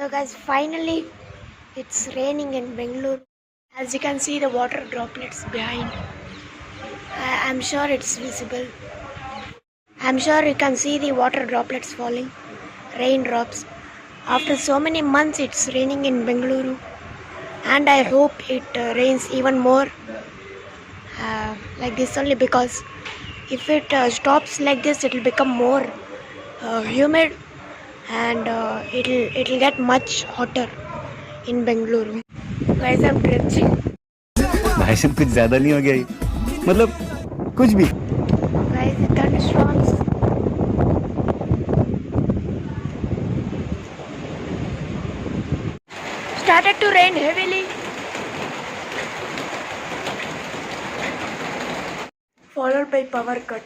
So guys, finally it's raining in Bengaluru. As you can see the water droplets behind. I'm sure it's visible. I'm sure you can see the water droplets falling. Raindrops. After so many months it's raining in Bengaluru. And I hope it rains even more like this only, because if it stops like this it will become more humid, and it'll get much hotter in Bengaluru. Guys, I'm drenching. भाई साहब कुछ ज्यादा नहीं हो गया ये? मतलब कुछ भी. Guys, the thunderstorms. Started to rain heavily. Followed by power cut.